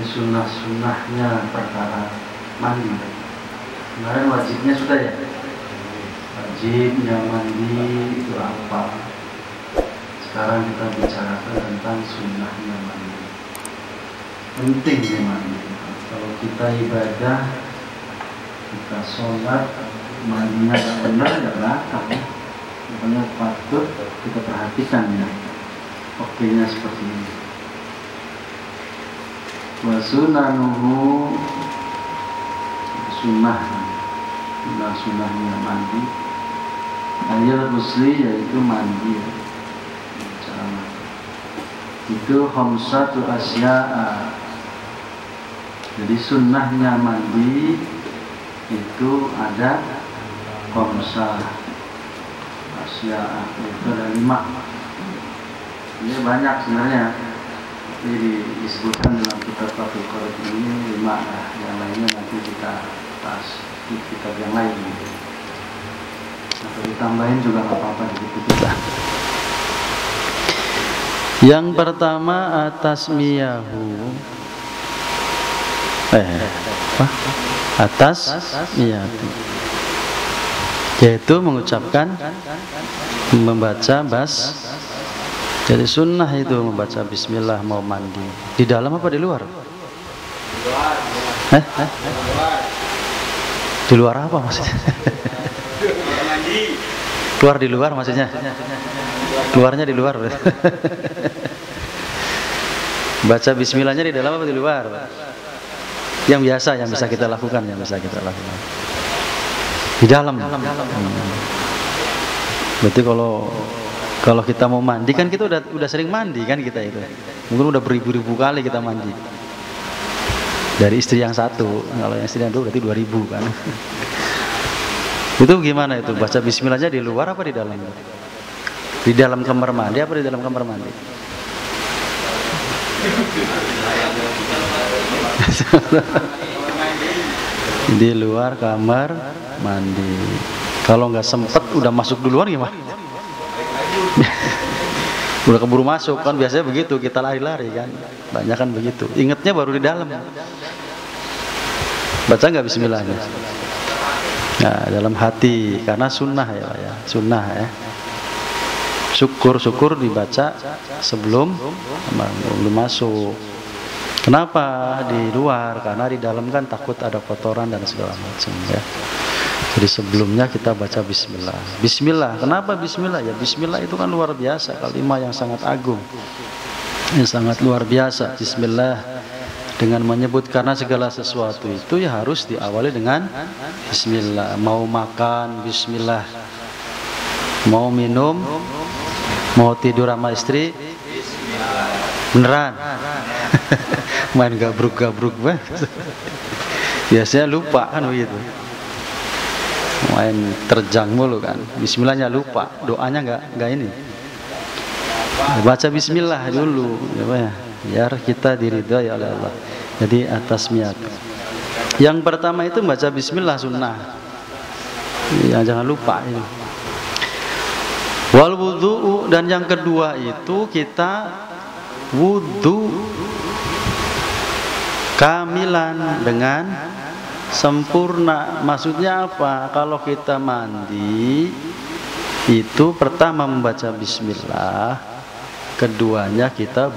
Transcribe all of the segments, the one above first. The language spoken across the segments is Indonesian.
sunnah-sunnahnya perkara mandi. Kemarin wajibnya sudah ya. Wajibnya mandi itu apa? Sekarang kita bicarakan tentang sunnahnya mandi. Pentingnya mandi. Kalau kita ibadah, kita sholat, mandinya tidak benar, tidak berakal ya. Makanya patut kita perhatikan ya. Okenya seperti ini. Wa sunanuhu, sunnahnya mandi. Ayat musli yaitu mandi ya. Cara mandi itu khamsatu asya'a. Jadi sunnahnya mandi itu ada khamsah asya'a, itu ada 5. Ini banyak sebenarnya, tapi disebutkan dalam kitab Fathul Qorib ini 5 lah. Yang lainnya nanti kita bahas di kitab yang lain gitu. Atau ditambahin juga nggak apa-apa di buku kita. Yang pertama atasmiyahu. Atasmiyatu, yaitu mengucapkan, membaca jadi sunnah itu membaca bismillah mau mandi. Di dalam apa di luar? Di luar apa maksudnya? Keluar di luar maksudnya? Keluarnya di luar. Baca bismillahnya di dalam apa di luar? Yang biasa, yang bisa kita lakukan, di dalam. Berarti kalau kita mau mandi kan kita udah sering mandi kan kita itu. Mungkin udah beribu-ribu kali kita mandi. Dari istri yang satu, kalau yang istri yang dua berarti 2000 kan. Itu gimana itu? Baca bismillahnya di luar apa di dalam? Di dalam kamar mandi apa di dalam kamar mandi? Di luar kamar mandi. Kalau nggak sempet udah masuk duluan gimana? Udah keburu masuk kan, biasanya begitu, kita lari-lari kan, banyak kan begitu. Ingatnya baru di dalam. Baca nggak bismillahnya? Nah, dalam hati, karena sunnah ya, sunnah ya. Syukur dibaca sebelum masuk. Kenapa di luar? Karena di dalam kan takut ada kotoran dan segala macam ya. Jadi sebelumnya kita baca bismillah. Bismillah, kenapa bismillah? Ya bismillah itu kan luar biasa, kalimat yang sangat agung, yang sangat luar biasa. Bismillah dengan menyebut, karena segala sesuatu itu ya harus diawali dengan bismillah. Mau makan bismillah, mau minum, mau tidur sama istri beneran. Main gabruk-gabruk biasanya lupa kan begitu, main terjang mulu kan, bismillahnya lupa, doanya nggak ini. Baca bismillah dulu ya, biar kita diridhai oleh Allah. Jadi atasmiyat. Yang pertama itu baca bismillah sunnah ya, jangan lupa ini. Wal wudu, dan yang kedua itu kita wudu kamilan dengan sempurna. Maksudnya apa? Kalau kita mandi itu pertama membaca bismillah, keduanya kita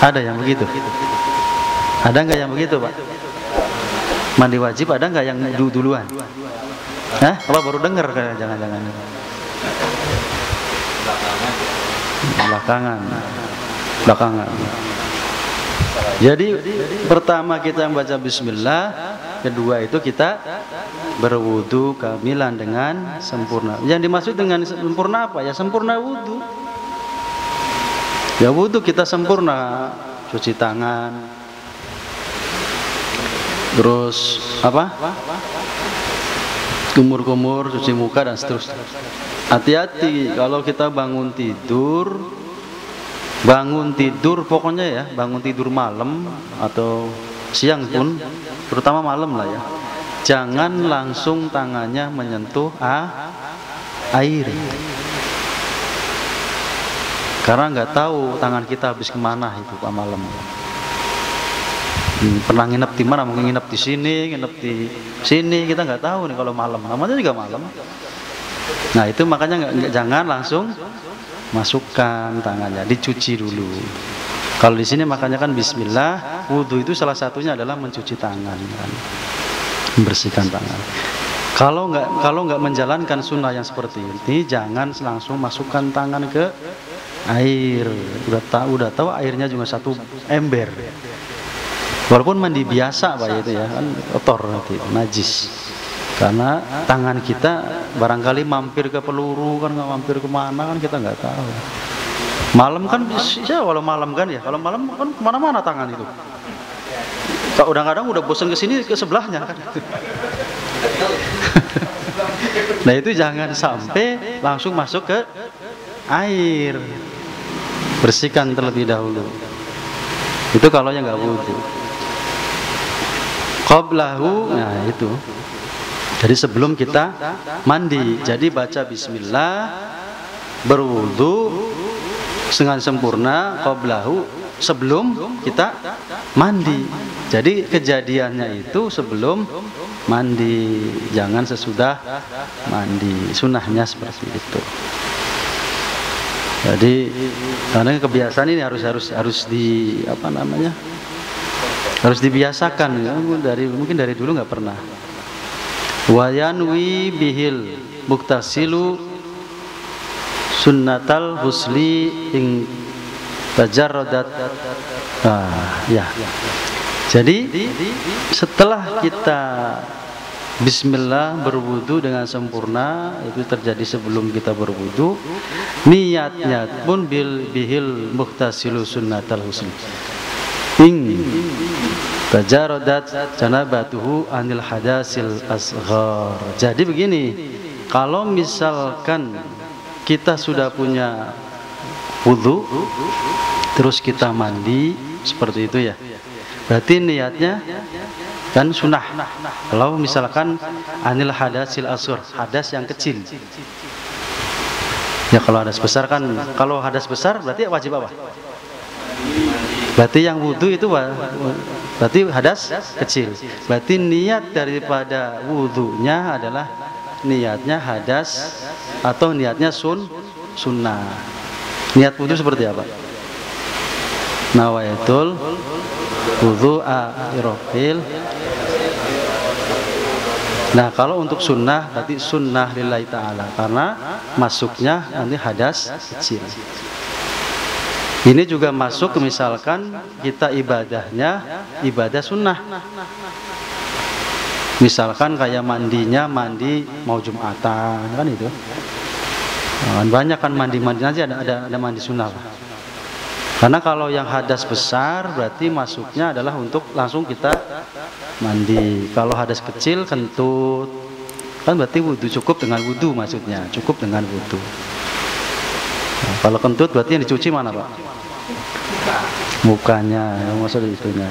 ada yang begitu? Ada nggak yang begitu, Pak? Mandi wajib ada nggak yang duluan? Hah? Apa baru dengar? Jangan-jangan belakangan. Jadi pertama kita membaca bismillah, kedua itu kita berwudu kamilan dengan sempurna. Yang dimaksud dengan sempurna apa? Ya sempurna wudu. Ya wudu kita sempurna, cuci tangan, terus apa? Kumur-kumur, cuci muka dan seterusnya. Hati-hati kalau kita bangun tidur pokoknya ya, bangun tidur malam atau siang pun, terutama malam lah ya, jangan langsung tangannya menyentuh air, karena nggak tahu tangan kita habis kemana itu pak malam. pernah nginep di mana, mungkin nginep di sini, kita nggak tahu nih kalau malam, namanya juga malam. Nah itu makanya jangan langsung masukkan tangannya, dicuci dulu. Kalau di sini makanya kan Bismillah, wudhu itu salah satunya adalah mencuci tangan, kan? Membersihkan tangan. Kalau nggak menjalankan sunnah yang seperti ini, jangan langsung masukkan tangan ke air. Udah tahu airnya cuma 1 ember. Walaupun mandi biasa Pak itu ya kan kotor nanti, najis. Karena tangan kita barangkali mampir ke peluru kan, nggak mampir kemana kan kita nggak tahu. Malam kan ya, walau malam kan ya, kalau malam kan kemana-mana tangan itu. Kadang-kadang udah bosan ke sini ke sebelahnya kan. Nah itu jangan sampai langsung masuk ke air. Bersihkan terlebih dahulu. Itu kalau yang nggak wudhu. Qablahu, nah itu. Jadi sebelum kita mandi, jadi baca Bismillah, berwudhu dengan sempurna, qablahu, sebelum kita mandi. Jadi kejadiannya itu sebelum mandi, jangan sesudah mandi. Sunnahnya seperti itu. Jadi karena kebiasaan ini harus di apa namanya, harus dibiasakan ya. Mungkin dari dulu nggak pernah. Wayanwi bihil muktasilu sunnatal husli ing tajarradat. Ya. Jadi setelah kita Bismillah berwudu dengan sempurna, itu terjadi sebelum kita berwudu, niatnya pun bihil muktasilu sunnatal husli ing tajarradat janabatuhu anil hadasil asghar. Jadi begini, kalau misalkan kita sudah punya wudu terus kita mandi seperti itu ya, berarti niatnya kan sunnah. Kalau misalkan anil hadasil asghar, hadas yang kecil ya, kalau hadas besar kan, kalau hadas besar berarti wajib apa? Berarti yang wudhu itu berarti hadas kecil. Berarti niat daripada wudhunya adalah niatnya hadas atau niatnya sunnah. Niat wudhu seperti apa? Nawaitul wudhu'a irofil. Nah kalau untuk sunnah berarti sunnah lillahi ta'ala, karena masuknya nanti hadas kecil. Ini juga masuk misalkan kita ibadahnya ibadah sunnah. Misalkan kayak mandi mau Jumatan kan itu. Nah, banyak kan mandi nanti ada mandi sunnah. Karena kalau yang hadas besar berarti masuknya adalah untuk langsung kita mandi. Kalau hadas kecil kentut kan berarti wudu, cukup dengan wudu, maksudnya cukup dengan wudu. Nah, kalau kentut berarti yang dicuci mana Pak? Mukanya, maksud itunya.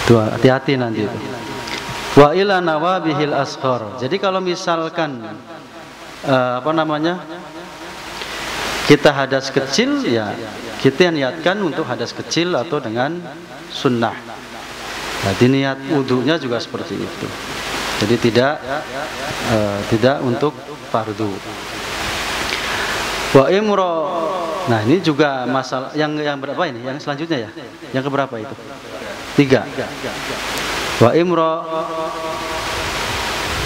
Tuh, hati-hati nanti itu. Wa ila nawabihil asghar. Jadi kalau misalkan kita hadas kecil ya, kita niatkan untuk hadas kecil atau dengan sunnah. Jadi niat wudunya juga seperti itu. Jadi tidak untuk fardu. Wa imro. Nah ini juga masalah yang berapa ini? Yang selanjutnya ya? Yang keberapa itu? 3. Wa imro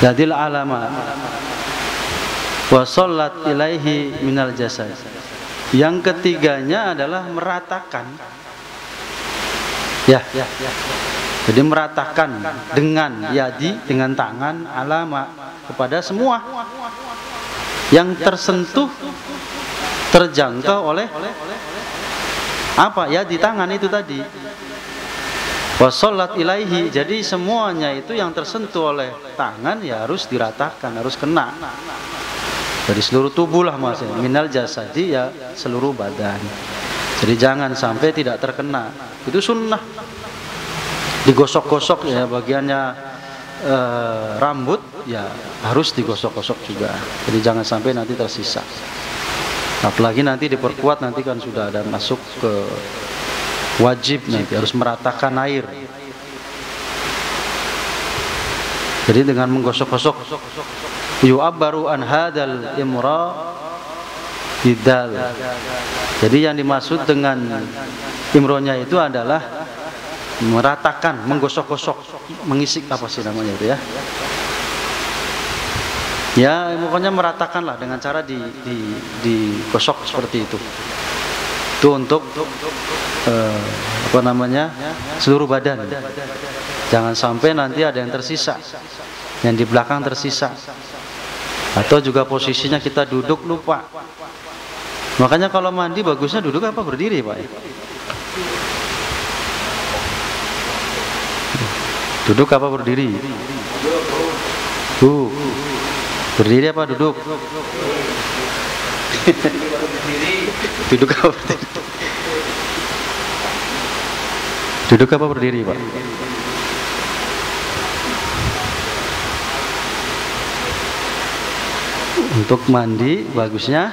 jadil alama wa shollat ilaihi minal jasad. Yang ketiganya adalah meratakan. Ya. Jadi meratakan dengan yadi, dengan tangan, alama kepada semua yang tersentuh, terjangkau oleh apa ya, di tangan itu tadi. Washollat ilaihi, jadi semuanya itu yang tersentuh oleh tangan ya harus diratakan, harus kena. Dari seluruh tubuh lah maksudnya, minal jasadi ya seluruh badan. Jadi jangan sampai tidak terkena. Itu sunnah. Digosok-gosok ya bagiannya rambut ya harus digosok-gosok juga. Jadi jangan sampai nanti tersisa. Apalagi nanti diperkuat, nanti kan sudah ada masuk ke wajib nanti harus meratakan air. Jadi dengan menggosok-gosok, yu'abbaru an hadal imra bidal. Jadi yang dimaksud dengan imronya itu adalah meratakan, menggosok-gosok, mengisik apa sih namanya itu ya? Ya pokoknya meratakan lah dengan cara digosok seperti itu. Itu untuk apa namanya, seluruh badan. Jangan sampai nanti ada yang tersisa, yang di belakang tersisa, atau juga posisinya kita duduk lupa. Makanya kalau mandi bagusnya duduk apa berdiri, Pak? Duduk apa berdiri? Berdiri apa duduk? Duduk apa berdiri? Duduk apa berdiri, Pak? Untuk mandi bagusnya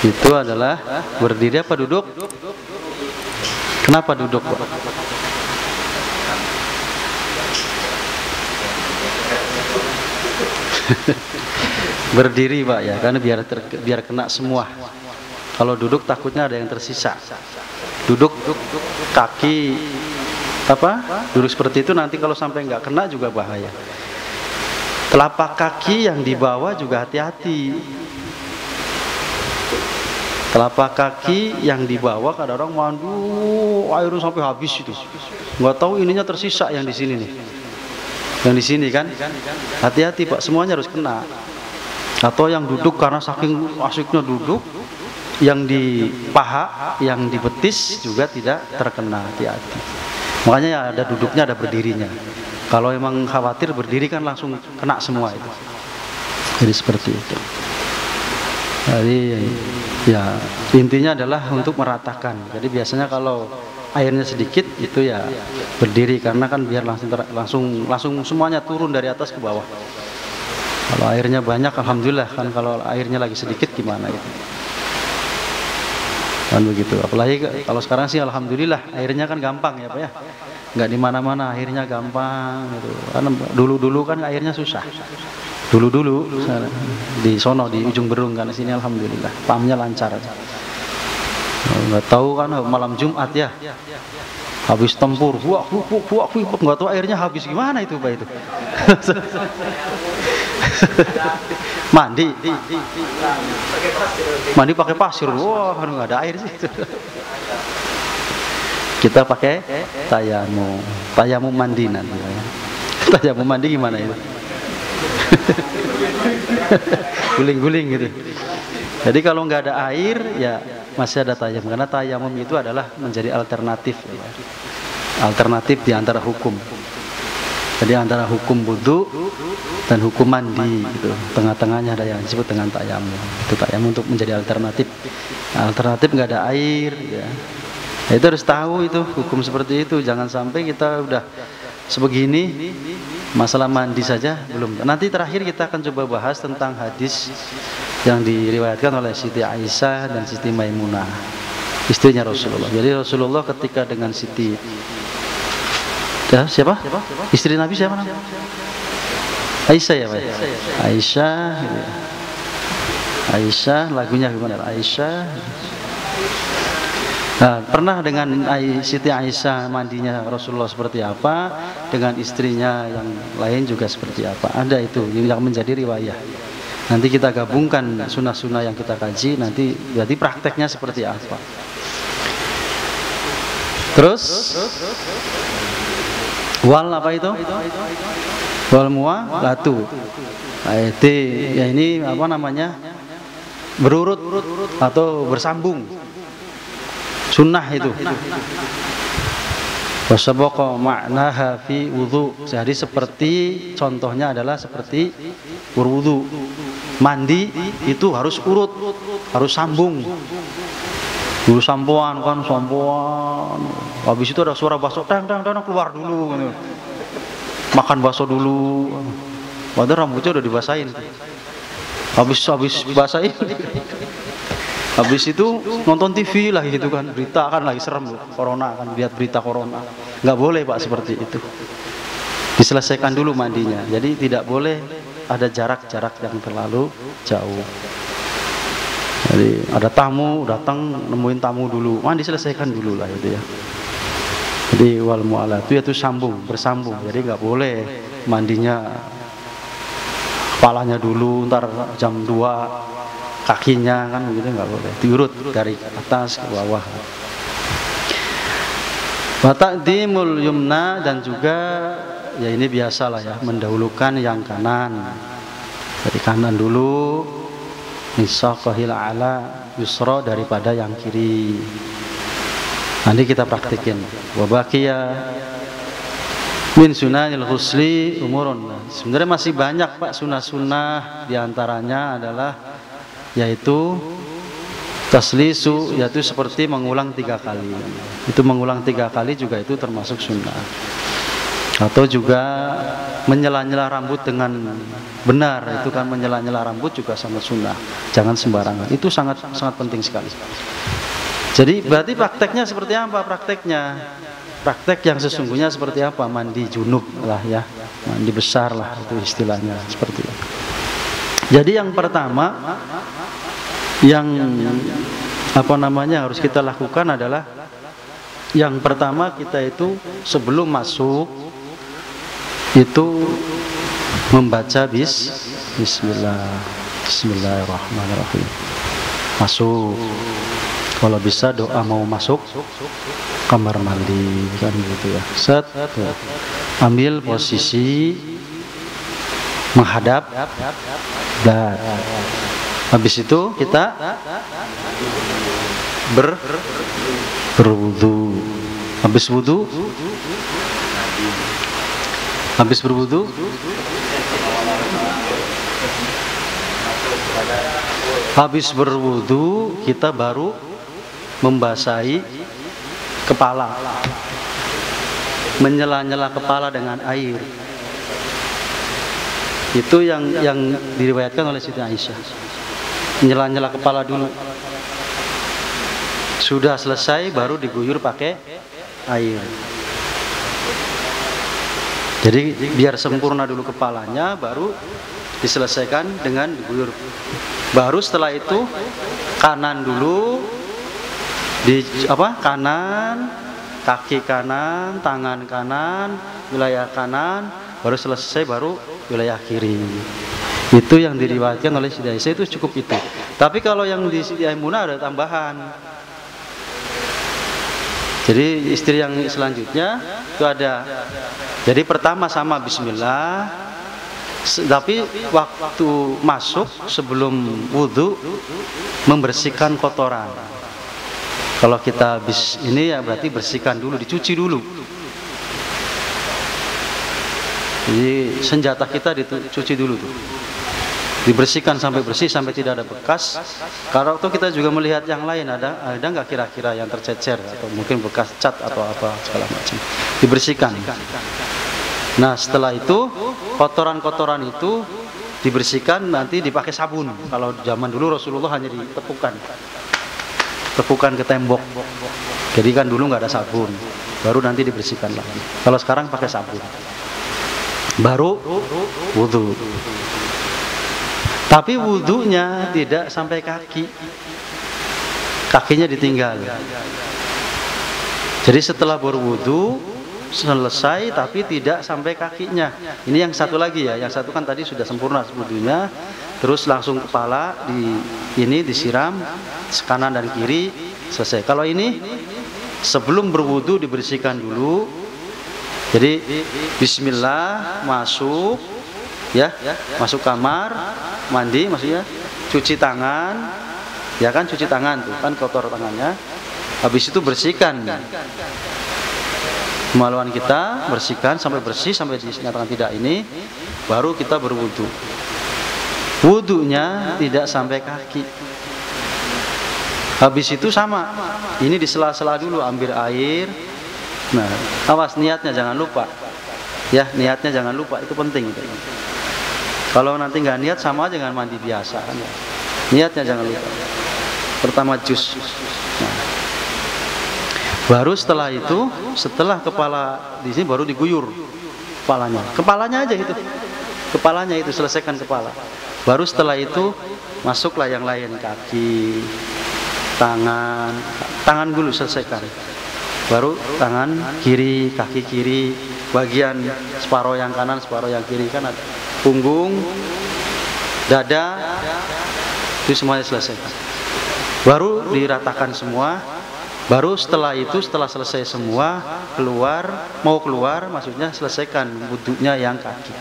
itu adalah berdiri apa duduk? Kenapa duduk, Pak? Berdiri, Pak, ya, karena biar kena semua. Kalau duduk takutnya ada yang tersisa. Duduk kaki duduk seperti itu nanti kalau sampai nggak kena juga bahaya. Telapak kaki yang di bawah juga hati-hati. Telapak kaki yang di bawah kadang orang mandi airnya sampai habis itu. Nggak tahu ininya tersisa yang di sini nih. Yang di sini kan. Hati-hati, Pak, semuanya harus kena. Atau yang duduk karena saking asiknya duduk, yang di paha, yang di betis juga tidak terkena, hati-hati. Makanya ya ada duduknya, ada berdirinya. Kalau emang khawatir berdiri kan langsung kena semua itu. Jadi seperti itu. Jadi ya intinya adalah untuk meratakan. Jadi biasanya kalau airnya sedikit itu ya berdiri, karena kan biar langsung semuanya turun dari atas ke bawah. Kalau airnya banyak alhamdulillah, kan kalau airnya lagi sedikit gimana itu. Kan begitu. Apalagi kalau sekarang sih alhamdulillah airnya kan gampang ya, Pak ya. Nggak di mana-mana airnya gampang gitu. Karena dulu kan airnya susah. Dulu di sono di ujung Berung, kan sini alhamdulillah pumpnya lancar. Nggak tahu kan malam Jumat ya. Habis tempur, nggak tahu airnya habis gimana itu, Pak itu. Mandi pakai pasir, wah nggak ada air sih. Kita pakai tayamum mandi nanti. Tayamum mandi gimana itu? Guling-guling gitu. Jadi kalau nggak ada air ya masih ada tayamum, karena tayamum itu adalah menjadi alternatif, ya. Alternatif di antara hukum. Jadi antara hukum wudu dan hukum mandi gitu. Tengah-tengahnya ada yang disebut dengan tayamum. Itu tayamum untuk menjadi alternatif. Alternatif nggak ada air, ya. Ya, itu harus tahu itu hukum seperti itu. Jangan sampai kita udah sebegini masalah mandi saja belum. Nanti terakhir kita akan coba bahas tentang hadis yang diriwayatkan oleh Siti Aisyah dan Siti Maimunah, istrinya Rasulullah. Jadi Rasulullah ketika dengan Siti siapa? Istri Nabi siapa namanya? Aisyah ya, Pak? Aisyah gitu ya. Aisyah, lagunya gimana? Aisyah. Nah, pernah dengan Siti Aisyah mandinya Rasulullah seperti apa, dengan istrinya yang lain juga seperti apa. Ada itu yang menjadi riwayah. Nanti kita gabungkan sunnah-sunnah yang kita kaji, nanti berarti prakteknya seperti apa. Terus wal apa itu? Wal muwalatu. Ya ini apa namanya? Berurut atau bersambung. Sunnah itu. Wasabaqa ma'naha fi wudu. Jadi seperti contohnya adalah seperti berwudu. Mandi itu harus urut, harus sambung. Dulu sampoan kan, sampoan. Habis itu ada suara bakso, tang keluar dulu gitu. Makan bakso dulu. Padahal rambutnya udah dibasahin. habis bahasa ini. Habis itu nonton TV lagi gitu kan, berita kan lagi serem, corona kan, lihat berita corona. Nggak boleh Pak seperti itu. Diselesaikan dulu mandinya. Jadi tidak boleh ada jarak-jarak yang terlalu jauh. Jadi ada tamu datang, nemuin tamu dulu, mandi selesaikan dulu lah itu ya. Jadi wal mu'alatu itu bersambung. Jadi nggak boleh mandinya kepalanya dulu, ntar jam 2 kakinya kan begitu, nggak boleh, diurut dari atas ke bawah. Wa taqdimul yumna, dan juga ya ini biasalah ya, mendahulukan yang kanan, dari kanan dulu, nisaqahil ala yusra, daripada yang kiri. Nanti kita praktikin. Wa baqiya min sunanil ghusli umurun. Sebenarnya masih banyak Pak sunnah-sunnah, diantaranya adalah yaitu taslisu, yaitu seperti mengulang 3 kali. Itu mengulang 3 kali juga itu termasuk sunnah. Atau juga menyela-nyela rambut dengan benar, itu kan menyela-nyela rambut juga sangat sunnah. Jangan sembarangan. Itu sangat penting sekali. Jadi berarti prakteknya seperti apa? Praktek yang sesungguhnya seperti apa? Mandi junub lah ya, mandi besar lah itu istilahnya, seperti itu. Jadi yang pertama yang harus kita lakukan adalah, yang pertama kita itu sebelum masuk itu membaca Bismillahirrahmanirrahim. Masuk, kalau bisa doa mau masuk kamar mandi kan gitu ya. Set, ambil posisi menghadap dan habis itu kita berwudu. Habis berwudu kita baru membasahi kepala, menyela-nyela kepala dengan air. Itu yang diriwayatkan oleh Siti Aisyah. Nyela-nyela kepala dulu. Sudah selesai baru diguyur pakai air. Jadi biar sempurna dulu kepalanya, baru diselesaikan dengan diguyur. Baru setelah itu kanan dulu, kanan, kaki kanan, tangan kanan, wilayah kanan, baru selesai baru wilayah kiri. Itu yang diriwayatkan oleh Siti Aisyah, itu cukup itu. Tapi kalau yang di Siti Aimunah ada tambahan. Jadi istri yang selanjutnya itu ada. Jadi pertama sama bismillah, tapi waktu masuk sebelum wudu membersihkan kotoran. Kalau kita habis ini ya berarti bersihkan dulu, dicuci dulu. Jadi senjata kita dicuci dulu tuh, dibersihkan sampai bersih, sampai tidak ada bekas. Kalau itu kita juga melihat yang lain, ada nggak kira-kira yang tercecer atau mungkin bekas cat atau apa segala macam, dibersihkan. Nah setelah itu kotoran-kotoran itu dibersihkan, nanti dipakai sabun. Kalau zaman dulu Rasulullah hanya tepukan ke tembok. Jadi kan dulu nggak ada sabun, baru nanti dibersihkan lagi. Kalau sekarang pakai sabun, baru wudu. Tapi wudunya tidak sampai kaki, kakinya ditinggal. Jadi setelah berwudu selesai, tapi tidak sampai kakinya. Ini yang satu lagi ya, yang satu kan tadi sudah sempurna wudunya, terus langsung kepala disiram kanan dan kiri, selesai. Kalau ini sebelum berwudu dibersihkan dulu. Jadi bismillah, masuk ya, masuk kamar, mandi maksudnya, cuci tangan, ya kan, cuci tangan tuh kan kotor tangannya. Habis itu bersihkan kemaluan kita, bersihkan sampai bersih, sampai dinyatakan tidak ini, baru kita berwudu. Wudunya tidak sampai kaki. Habis itu sama, ini di sela-sela dulu ambil air. Nah, awas niatnya jangan lupa. Ya, niatnya jangan lupa, itu penting. Kalau nanti nggak niat sama aja dengan mandi biasa kan. Niatnya jangan lupa. Pertama jus. Nah. Baru setelah itu, setelah kepala di sini baru diguyur kepalanya. Kepalanya aja gitu. Kepalanya itu selesaikan kepala. Baru setelah itu masuklah yang lain, kaki, tangan dulu selesaikan. Baru tangan kiri, kaki kiri, bagian separuh yang kanan, separuh yang kiri kan ada. Punggung, dada, itu semuanya selesai. Baru diratakan semua. Baru setelah itu, setelah selesai semua, mau keluar, maksudnya selesaikan wudunya yang kaki.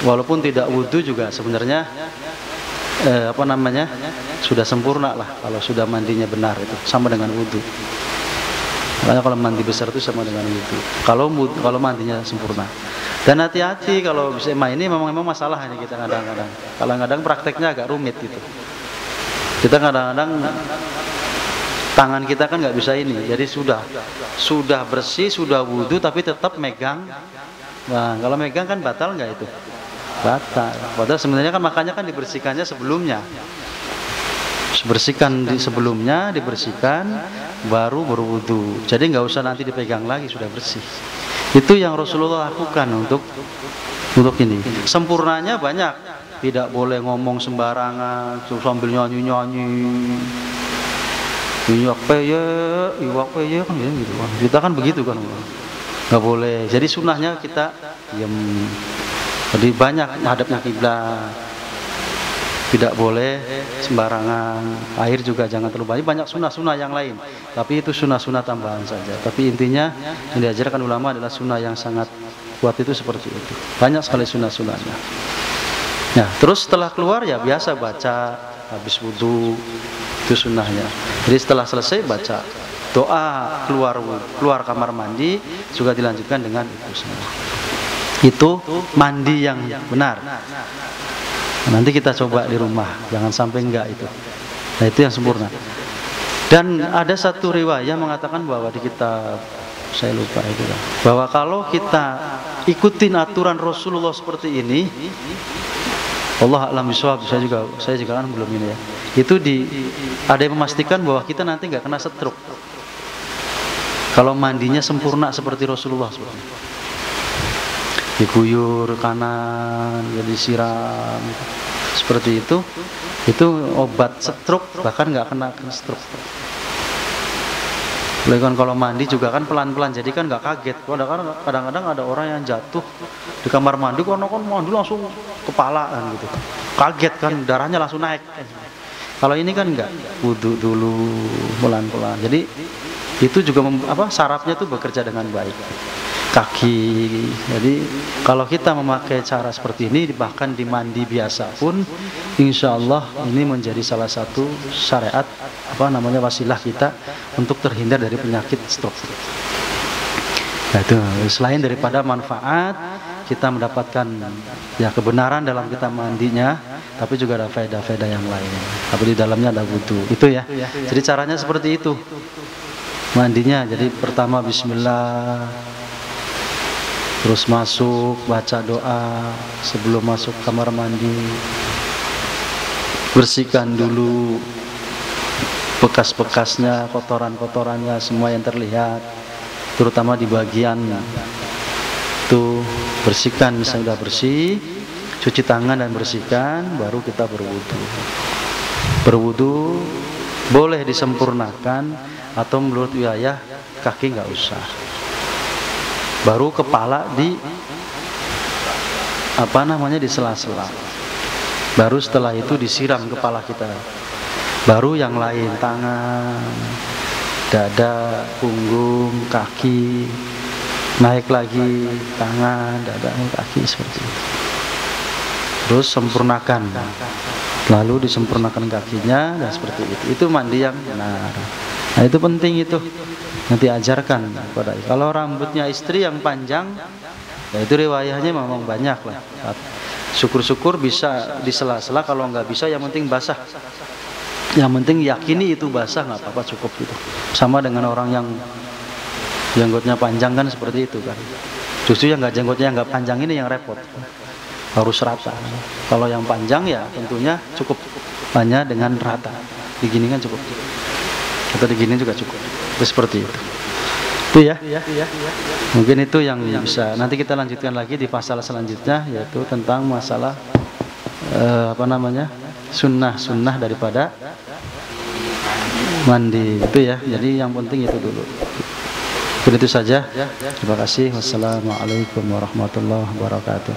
Walaupun tidak wudu juga sebenarnya sudah sempurna lah kalau sudah mandinya benar, itu sama dengan wudu. Makanya kalau mandi besar itu sama dengan wudu. Kalau mandinya sempurna. Dan hati-hati kalau bisa ini memang masalah ini kita kadang-kadang. Kadang-kadang prakteknya agak rumit gitu. Kita kadang-kadang tangan kita kan nggak bisa ini, jadi sudah bersih, sudah wudu tapi tetap megang. Nah, kalau megang kan batal nggak itu? Batal. Padahal sebenarnya kan makanya kan dibersihkannya sebelumnya. Bersihkan sebelumnya, dibersihkan, baru berwudu. Jadi nggak usah nanti dipegang lagi, sudah bersih. Itu yang Rasulullah lakukan untuk ini. Sempurnanya banyak. Tidak boleh ngomong sembarangan, sambil nyanyi. Iwak peye kan gitu. Kita kan begitu kan. Nggak boleh. Jadi sunnahnya kita diam. Jadi banyak hadapnya kiblat. Tidak boleh sembarangan. Air juga jangan terlalu banyak. Banyak sunnah-sunnah yang lain. Tapi itu sunnah-sunnah tambahan saja. Tapi intinya yang diajarkan ulama adalah sunnah yang sangat kuat itu seperti itu. Banyak sekali sunnah-sunnahnya. Nah, terus setelah keluar ya biasa baca habis wudu, itu sunnahnya. Jadi setelah selesai baca doa keluar kamar mandi juga dilanjutkan dengan itu semua. Itu mandi yang benar. Nanti kita coba di rumah, jangan sampai enggak itu. Nah, itu yang sempurna. Dan ada satu riwayat mengatakan bahwa di kitab, saya lupa itu lah, bahwa kalau kita ikutin aturan Rasulullah seperti ini, Allah a'lam bishawab, saya juga kan belum ini ya. Itu ada yang memastikan bahwa kita nanti nggak kena stroke. Kalau mandinya sempurna seperti Rasulullah seperti itu. Diguyur kanan, jadi siram seperti itu obat stroke, bahkan nggak kena stroke. Kalau mandi juga kan pelan-pelan, jadi kan nggak kaget. Kadang-kadang ada orang yang jatuh di kamar mandi, karena kan mandi langsung kepalaan gitu, kaget kan, darahnya langsung naik. Kalau ini kan nggak, wudhu dulu pelan-pelan. Jadi itu juga sarafnya tuh bekerja dengan baik. Kaki. Jadi kalau kita memakai cara seperti ini, bahkan di mandi biasa pun, insya Allah ini menjadi salah satu syariat wasilah kita untuk terhindar dari penyakit stroke. Nah, itu selain daripada manfaat kita mendapatkan ya kebenaran dalam kita mandinya, tapi juga ada faedah-faedah yang lain. Tapi di dalamnya ada wudu. Itu ya. Jadi caranya seperti itu. Mandinya jadi pertama bismillah, terus masuk baca doa sebelum masuk kamar mandi, bersihkan dulu bekas-bekasnya, kotoran-kotorannya semua yang terlihat, terutama di bagian itu bersihkan. Misalnya sudah bersih, cuci tangan dan bersihkan, baru kita berwudu boleh disempurnakan, atau menurut wilayah kaki nggak usah. Baru kepala di di sela-sela. Baru setelah itu disiram kepala kita. Baru yang lain, tangan, dada, punggung, kaki, naik lagi tangan, dada, kaki seperti itu. Terus sempurnakan. Lalu disempurnakan kakinya dan seperti itu. Itu mandi yang benar. Nah, itu penting itu. Nanti ajarkan kepada. Kalau rambutnya istri yang panjang, ya itu riwayahnya memang banyak lah. Syukur-syukur bisa di sela-sela, kalau nggak bisa yang penting basah. Yang penting yakini itu basah, nggak apa-apa, cukup gitu. Sama dengan orang yang jenggotnya panjang kan seperti itu kan. Justru yang nggak jenggotnya yang nggak panjang ini yang repot. harus rata. Kalau yang panjang ya tentunya cukup hanya dengan rata. Digini kan cukup. Atau digini juga cukup. Itu seperti itu. Itu ya. Mungkin itu yang bisa. Nanti kita lanjutkan lagi di pasal selanjutnya, yaitu tentang masalah sunnah daripada mandi. Itu ya. Jadi yang penting itu dulu. Itu saja. Terima kasih. Wassalamualaikum warahmatullahi wabarakatuh.